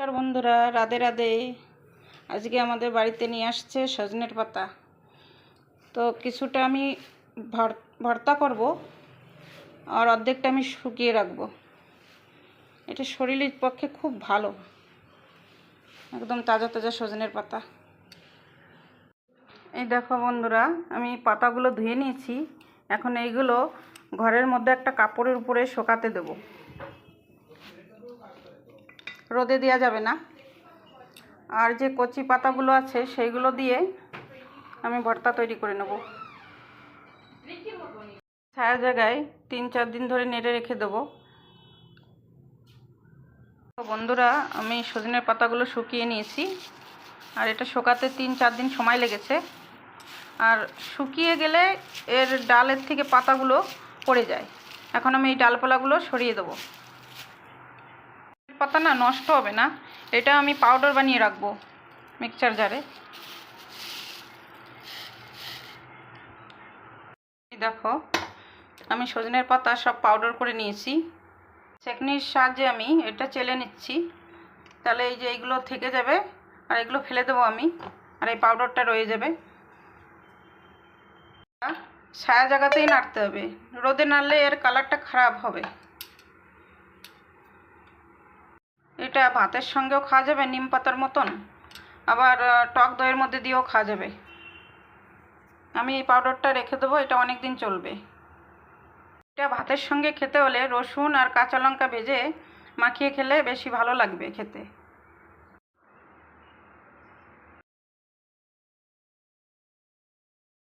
নমস্কার বন্ধুরা, রাধে রাধে। আজকে আমাদের বাড়িতে নিয়ে আসছে সজনের পাতা। তো কিছুটা আমি ভর্তা করব আর অর্ধেকটা আমি শুকিয়ে রাখবো। এটা শরীরের পক্ষে খুব ভালো, একদম তাজা তাজা সজনের পাতা। এই দেখো বন্ধুরা, আমি পাতাগুলো ধুয়ে নিয়েছি। এখন এইগুলো ঘরের মধ্যে একটা কাপড়ের উপরে শুকাতে দেব। রোদে দেওয়া যাবে না। আর যে কচি পাতাগুলো আছে সেইগুলো দিয়ে আমি ভর্তা তৈরি করে নেব। ছায়া জায়গায় 3-4 দিন ধরে নেড়ে রেখে দেবো। তো বন্ধুরা, আমি সজনের পাতাগুলো শুকিয়ে নিয়েছি। আর এটা শুকাতে 3-4 দিন সময় লেগেছে। আর শুকিয়ে গেলে এর ডালের থেকে পাতাগুলো পড়ে যায়। এখন আমি এই ডালপালাগুলো সরিয়ে দেবো। পাতা না নষ্ট হবে না, এটা আমি পাউডার বানিয়ে রাখবো মিক্সচার জারে। দেখো, আমি সজনের পাতা সব পাউডার করে নিয়েছি। চেকনির সাহায্যে আমি এটা চেলে নিচ্ছি। তাহলে এই যে এইগুলো থেকে যাবে আর এগুলো ফেলে দেবো আমি, আর এই পাউডারটা রয়ে যাবে। ছায়া জায়গাতেই নাড়তে হবে, রোদে নাড়লে এর কালারটা খারাপ হবে। এটা ভাতের সঙ্গেও খাওয়া যাবে নিম পাতার মতন, আবার টক দইয়ের মধ্যে দিয়েও খাওয়া যাবে। আমি এই পাউডারটা রেখে দেবো, এটা অনেক দিন চলবে। এটা ভাতের সঙ্গে খেতে হলে রসুন আর কাঁচা লঙ্কা ভেজে মাখিয়ে খেলে বেশি ভালো লাগবে খেতে।